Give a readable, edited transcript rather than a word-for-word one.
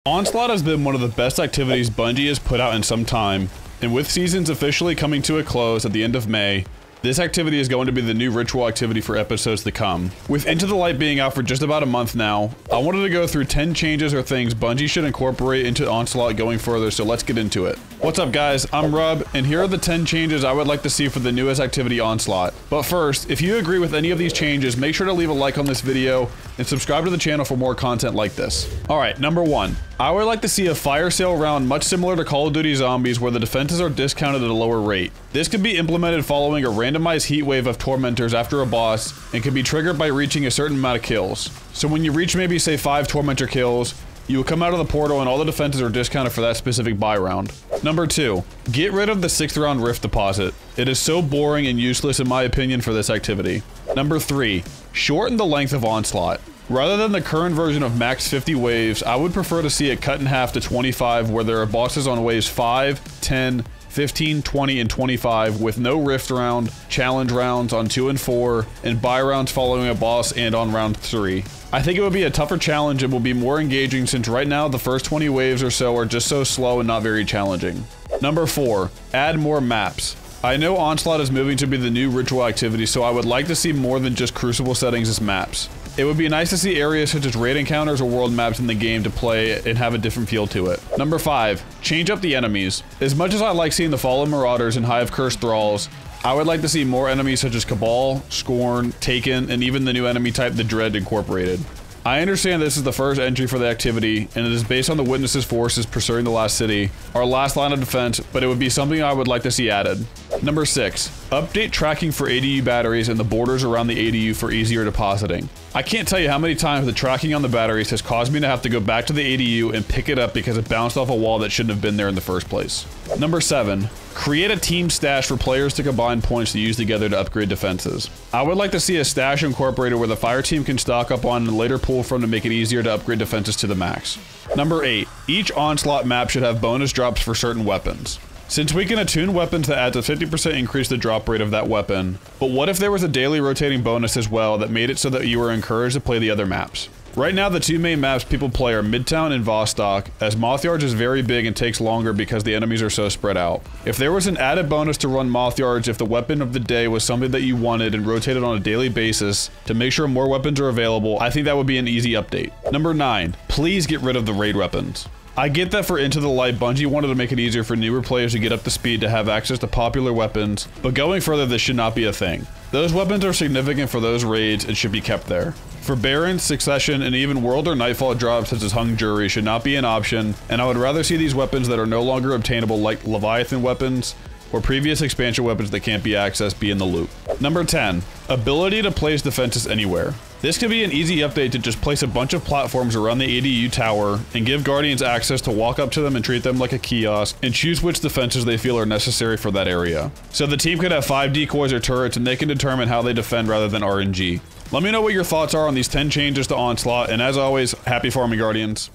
Onslaught has been one of the best activities Bungie has put out in some time, and with seasons officially coming to a close at the end of May, this activity is going to be the new ritual activity for episodes to come. With Into the Light being out for just about a month now, I wanted to go through 10 changes or things Bungie should incorporate into Onslaught going further, so let's get into it. What's up guys, I'm Rub, and here are the 10 changes I would like to see for the newest activity Onslaught. But first, if you agree with any of these changes, make sure to leave a like on this video and subscribe to the channel for more content like this. Alright, number 1. I would like to see a fire sale round much similar to Call of Duty Zombies where the defenses are discounted at a lower rate. This could be implemented following a randomized heat wave of tormentors after a boss and can be triggered by reaching a certain amount of kills. So when you reach maybe say 5 tormentor kills, you will come out of the portal and all the defenses are discounted for that specific buy round. Number 2. Get rid of the 6th round rift deposit. It is so boring and useless in my opinion for this activity. Number 3. Shorten the length of Onslaught. Rather than the current version of max 50 waves, I would prefer to see it cut in half to 25 where there are bosses on waves 5, 10, 15, 20, and 25 with no rift round, challenge rounds on 2 and 4, and buy rounds following a boss and on round 3. I think it would be a tougher challenge and will be more engaging since right now the first 20 waves or so are just so slow and not very challenging. Number 4. Add more maps. I know Onslaught is moving to be the new ritual activity, so I would like to see more than just Crucible settings as maps. It would be nice to see areas such as raid encounters or world maps in the game to play and have a different feel to it. Number 5. Change up the enemies. As much as I like seeing the Fallen Marauders and Hive Cursed Thralls, I would like to see more enemies such as Cabal, Scorn, Taken, and even the new enemy type the Dread incorporated. I understand this is the first entry for the activity, and it is based on the Witnesses' forces pursuing the last city, our last line of defense, but it would be something I would like to see added. Number 6. Update tracking for ADU batteries and the borders around the ADU for easier depositing. I can't tell you how many times the tracking on the batteries has caused me to have to go back to the ADU and pick it up because it bounced off a wall that shouldn't have been there in the first place. Number 7. Create a team stash for players to combine points to use together to upgrade defenses. I would like to see a stash incorporated where the fire team can stock up on and later pull from to make it easier to upgrade defenses to the max. Number 8. Each Onslaught map should have bonus drops for certain weapons. Since we can attune weapons that adds a 50% increase the drop rate of that weapon, but what if there was a daily rotating bonus as well that made it so that you were encouraged to play the other maps? Right now the two main maps people play are Midtown and Vostok, as Moth Yards is very big and takes longer because the enemies are so spread out. If there was an added bonus to run Moth Yards if the weapon of the day was something that you wanted and rotated on a daily basis to make sure more weapons are available, I think that would be an easy update. Number 9. Please get rid of the raid weapons. I get that for Into the Light, Bungie wanted to make it easier for newer players to get up to speed to have access to popular weapons, but going further this should not be a thing. Those weapons are significant for those raids and should be kept there. For Barons, Succession, and even World or Nightfall drops such as Hung Jury should not be an option, and I would rather see these weapons that are no longer obtainable like Leviathan weapons or previous expansion weapons that can't be accessed be in the loop. Number 10. Ability to place defenses anywhere. This could be an easy update to just place a bunch of platforms around the ADU tower and give Guardians access to walk up to them and treat them like a kiosk and choose which defenses they feel are necessary for that area. So the team could have 5 decoys or turrets and they can determine how they defend rather than RNG. Let me know what your thoughts are on these 10 changes to Onslaught, and as always, happy farming Guardians.